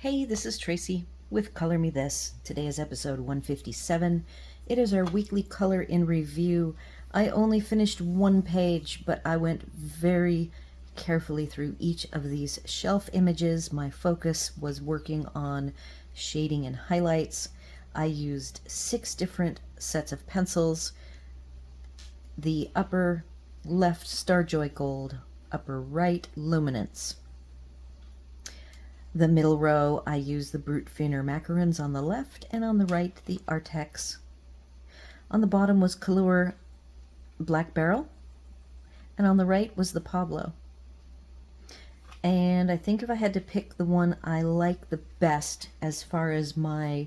Hey, this is Tracy with Color Me This. Today is episode 157. It is our weekly color in review. I only finished one page, but I went very carefully through each of these shelf images. My focus was working on shading and highlights. I used 6 different sets of pencils. The upper left Starjoy Gold, upper right Luminance. The middle row, I use the Brute Thinner Macarons on the left, and on the right, the Arrtx. On the bottom was Kalour Black Barrel, and on the right was the Pablo. And I think if I had to pick the one I like the best as far as my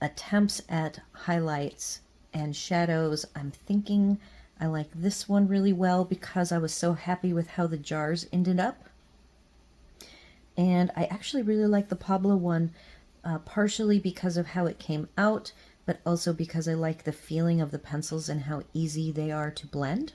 attempts at highlights and shadows, I'm thinking I like this one really well because I was so happy with how the jars ended up. And I actually really like the Pablo one, partially because of how it came out, but also because I like the feeling of the pencils and how easy they are to blend.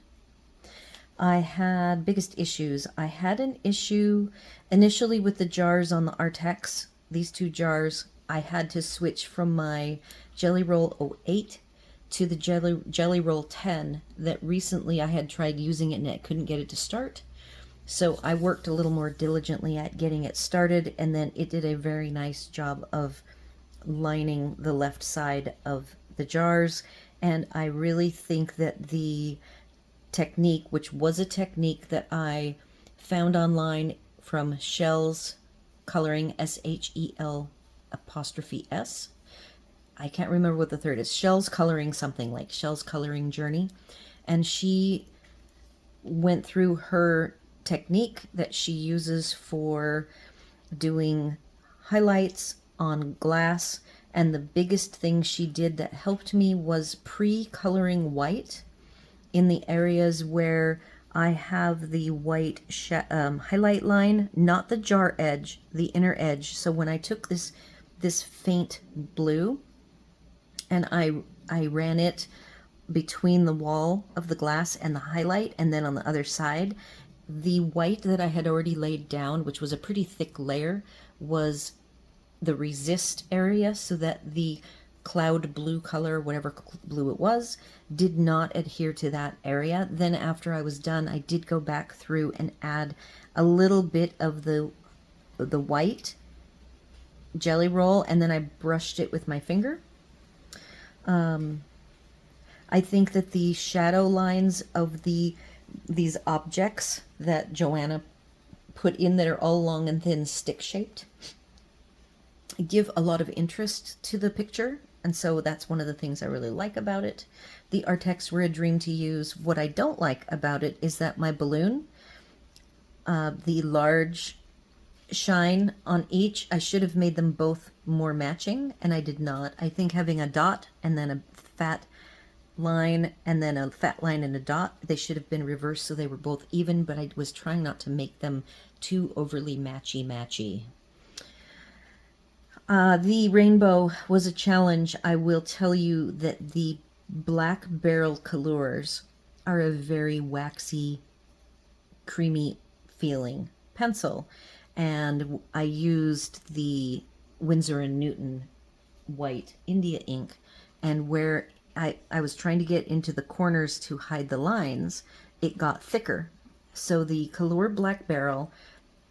I had biggest issues. I had an issue initially with the jars on the Arrtx. These 2 jars, I had to switch from my Jelly Roll 08 to the Jelly Roll 10 that recently I had tried using it and I couldn't get it to start. So I worked a little more diligently at getting it started, and then it did a very nice job of lining the left side of the jars. And I really think that the technique, which was a technique that I found online from Shell's Coloring, SHEL''S. I can't remember what the third is. Shell's Coloring something, like Shell's Coloring Journey. And she went through her technique that she uses for doing highlights on glass, and the biggest thing she did that helped me was pre-coloring white in the areas where I have the white highlight line, not the jar edge, the inner edge. So when I took this faint blue and I ran it between the wall of the glass and the highlight, and then on the other side, the white that I had already laid down, which was a pretty thick layer, was the resist area, so that the cloud blue color, whatever blue it was, did not adhere to that area. Then after I was done, I did go back through and add a little bit of the white Jelly Roll, and then I brushed it with my finger. I think that the shadow lines of these objects that Joanna put in that are all long and thin stick-shaped give a lot of interest to the picture, and so that's one of the things I really like about it. The Arrtx were a dream to use. What I don't like about it is that my balloon, the large shine on each, I should have made them both more matching, and I did not. I think having a dot and then a fat line and then a fat line and a dot, they should have been reversed so they were both even, but I was trying not to make them too overly matchy. The rainbow was a challenge. I will tell you that the Black Barrel Kalours are a very waxy, creamy feeling pencil, and I used the Winsor & Newton white India ink, and where I was trying to get into the corners to hide the lines, it got thicker. So the Kalour Black Barrel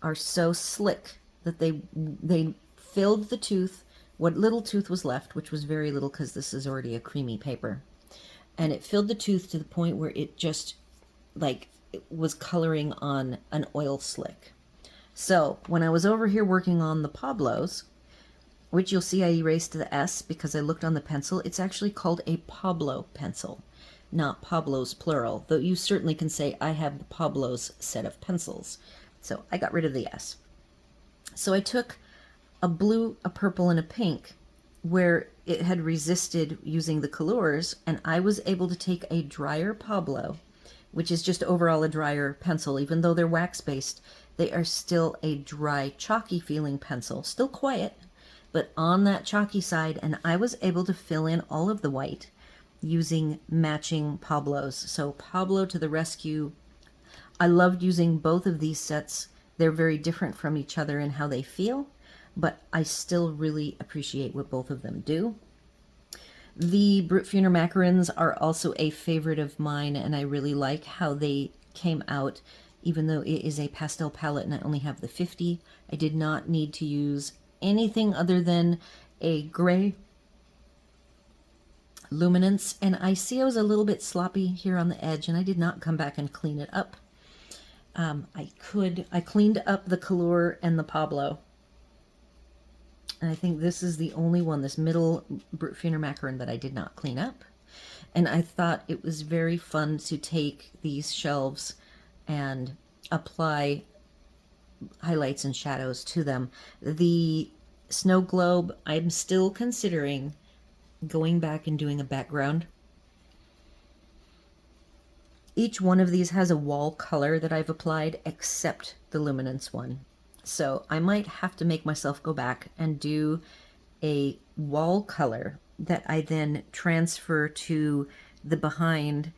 are so slick that they filled the tooth, what little tooth was left, which was very little because this is already a creamy paper, and it filled the tooth to the point where it just like it was coloring on an oil slick. So when I was over here working on the Pablos, which you'll see I erased the S because I looked on the pencil, it's actually called a Pablo pencil, not Pablos plural, though you certainly can say I have the Pablos set of pencils. So I got rid of the S. So I took a blue, a purple, and a pink where it had resisted using the Kalours, and I was able to take a drier Pablo, which is just overall a drier pencil. Even though they're wax-based, they are still a dry, chalky feeling pencil, still quiet, but on that chalky side, and I was able to fill in all of the white using matching Pablos. So Pablo to the rescue. I loved using both of these sets. They're very different from each other in how they feel. but I still really appreciate what both of them do. The Brutfuner Macarons are also a favorite of mine, and I really like how they came out. Even though it is a pastel palette and I only have the 50, I did not need to use anything other than a gray Luminance, and I see I was a little bit sloppy here on the edge, and I did not come back and clean it up. I cleaned up the Kalour and the Pablo, and I think this is the only one, this middle Brutfuner Macaron, that I did not clean up. And I thought it was very fun to take these shelves and apply highlights and shadows to them. The snow globe, I'm still considering going back and doing a background. Each one of these has a wall color that I've applied, except the Luminance one. So I might have to make myself go back and do a wall color that I then transfer to the behind.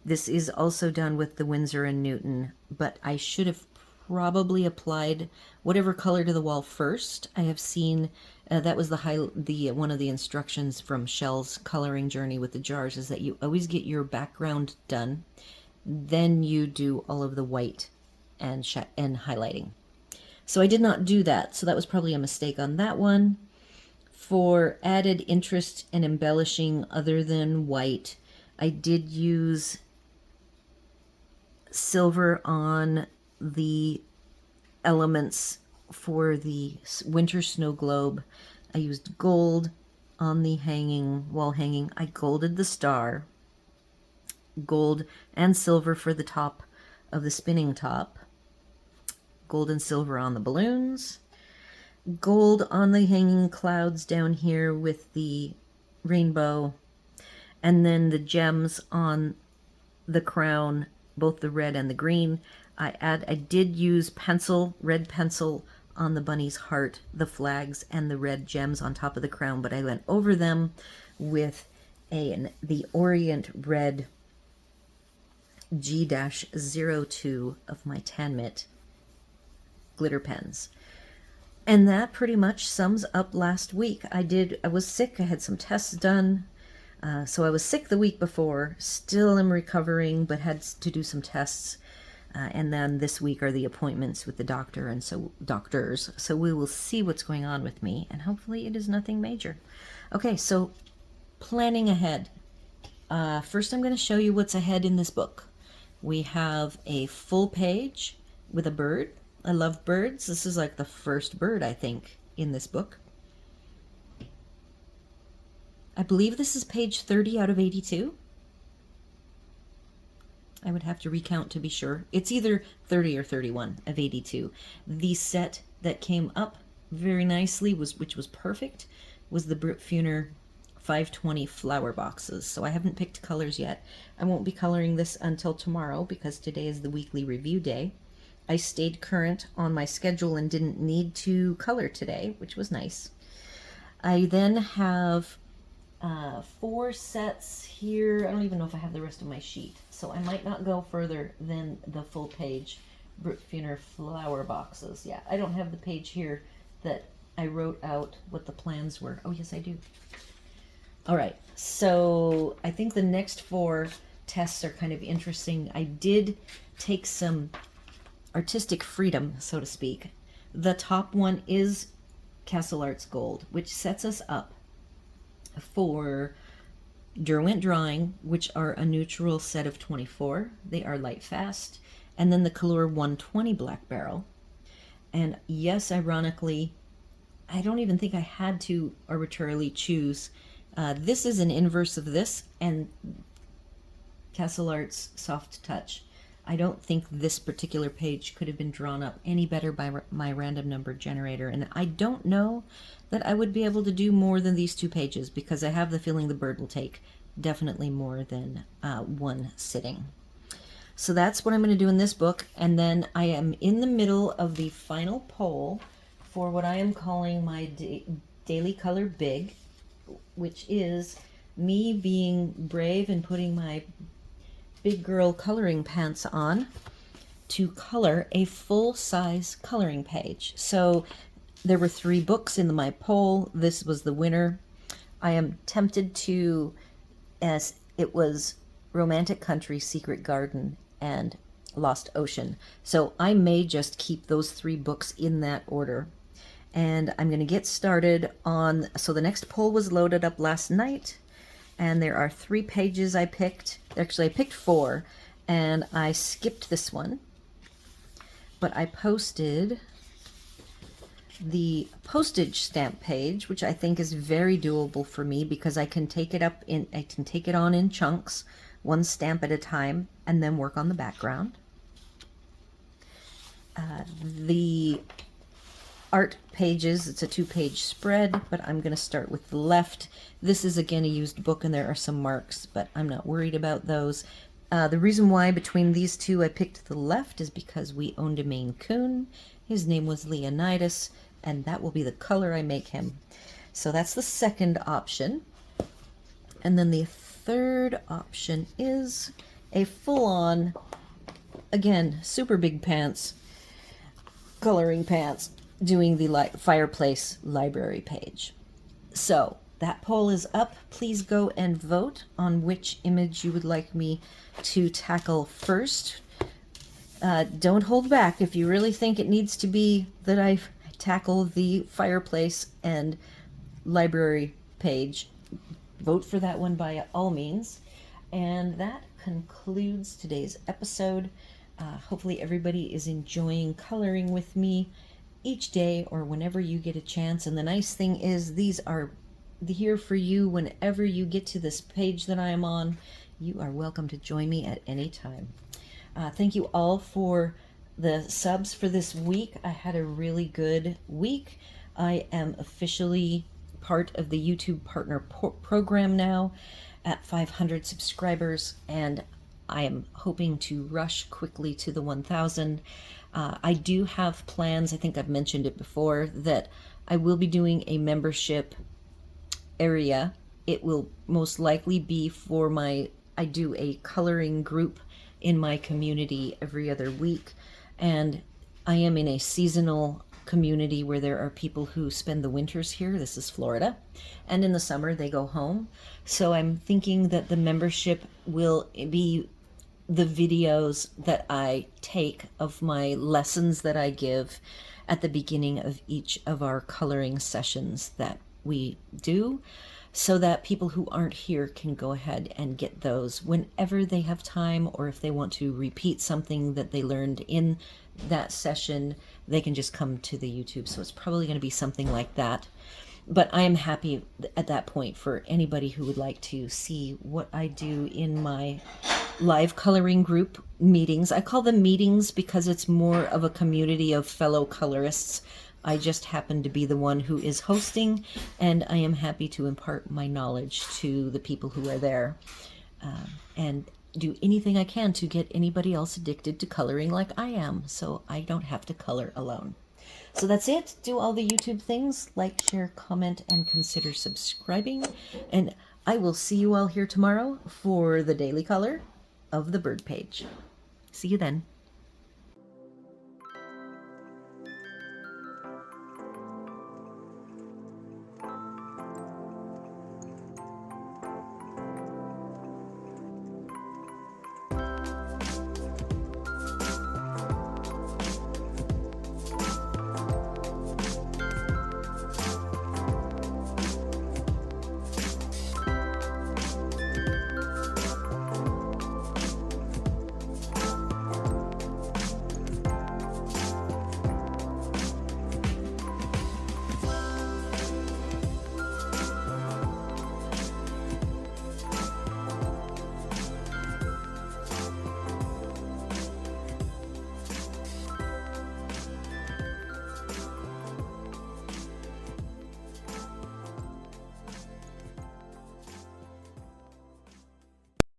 This is also done with the Winsor & Newton, but I should have probably applied whatever color to the wall first. I have seen that was one of the instructions from Shell's coloring journey with the jars, is that you always get your background done, then you do all of the white and highlighting. So I did not do that, so that was probably a mistake on that one. For added interest and embellishing other than white, I did use silver on the elements for the winter snow globe. I used gold on the wall hanging. I golded the star, gold and silver for the top of the spinning top, gold and silver on the balloons, gold on the hanging clouds down here with the rainbow, and then the gems on the crown, both the red and the green. I did use red pencil on the bunny's heart, the flags, and the red gems on top of the crown, but I went over them with the Orient Red G-02 of my Tanmit glitter pens. And that pretty much sums up last week. I was sick, I had some tests done. So I was sick the week before, still am recovering, but had to do some tests. And then this week are the appointments with the doctor and doctors. So we will see what's going on with me, and hopefully it is nothing major. Okay, so planning ahead. First I'm going to show you what's ahead in this book. We have a full page with a bird. I love birds. This is like the first bird, I think, in this book. I believe this is page 30 out of 82. I would have to recount to be sure. It's either 30 or 31 of 82. The set that came up very nicely, which was perfect, was the Brutfuner 520 flower boxes. So I haven't picked colors yet. I won't be coloring this until tomorrow because today is the weekly review day. I stayed current on my schedule and didn't need to color today, which was nice. I then have 4 sets here. I don't even know if I have the rest of my sheet, so I might not go further than the full page Brutfuner flower boxes. Yeah, I don't have the page here that I wrote out what the plans were. Oh, yes, I do. All right, so I think the next 4 tests are kind of interesting. I did take some artistic freedom, so to speak. The top one is Castle Arts Gold, which sets us up for Derwent Drawing, which are a neutral set of 24. They are light fast. And then the Kalour 120 Black Barrel. And yes, ironically, I don't even think I had to arbitrarily choose. This is an inverse of this, and Castle Arts Soft Touch. I don't think this particular page could have been drawn up any better by my random number generator, and I don't know that I would be able to do more than these 2 pages because I have the feeling the bird will take definitely more than 1 sitting. So that's what I'm going to do in this book, and then I am in the middle of the final poll for what I am calling my Daily Color Big, which is me being brave and putting my big girl coloring pants on to color a full-size coloring page. So There were 3 books in my poll. This was the winner. I am tempted to, as it was Romantic Country, Secret Garden, and Lost Ocean. So I may just keep those 3 books in that order. And I'm going to get started on, so the next poll was loaded up last night, and there are 3 pages I picked. Actually, I picked 4, and I skipped this one. But I posted the postage stamp page, which I think is very doable for me because I can take it on in chunks, 1 stamp at a time, and then work on the background. The art pages, it's a 2-page spread, but I'm going to start with the left. This is again a used book and there are some marks, but I'm not worried about those. The reason why between these 2 I picked the left is because we owned a Maine Coon. His name was Leonidas, and that will be the color I make him. So that's the second option. And then the third option is a full-on, again, super big pants, coloring pants, doing the fireplace library page. So that poll is up. Please go and vote on which image you would like me to tackle first. Don't hold back. If you really think it needs to be that I tackle the fireplace and library page, vote for that one by all means. And that concludes today's episode. Hopefully everybody is enjoying coloring with me each day or whenever you get a chance. And the nice thing is these are here for you whenever you get to this page that I am on. You are welcome to join me at any time. Thank you all for the subs for this week. I had a really good week. I am officially part of the YouTube Partner Program now at 500 subscribers, and I am hoping to rush quickly to the 1,000. I do have plans, I think I've mentioned it before, that I will be doing a membership area. It will most likely be for I do a coloring group in my community every other week, and I am in a seasonal community where there are people who spend the winters here. This is Florida, and in the summer they go home. So I'm thinking that the membership will be the videos that I take of my lessons that I give at the beginning of each of our coloring sessions that we do, so that people who aren't here can go ahead and get those whenever they have time, or if they want to repeat something that they learned in that session, they can just come to the YouTube. So it's probably going to be something like that. But I am happy at that point for anybody who would like to see what I do in my live coloring group meetings. I call them meetings because it's more of a community of fellow colorists. I just happen to be the one who is hosting, and I am happy to impart my knowledge to the people who are there, and do anything I can to get anybody else addicted to coloring like I am, so I don't have to color alone. So that's it. Do all the YouTube things. Like, share, comment, and consider subscribing. And I will see you all here tomorrow for the daily color of the bird page. See you then.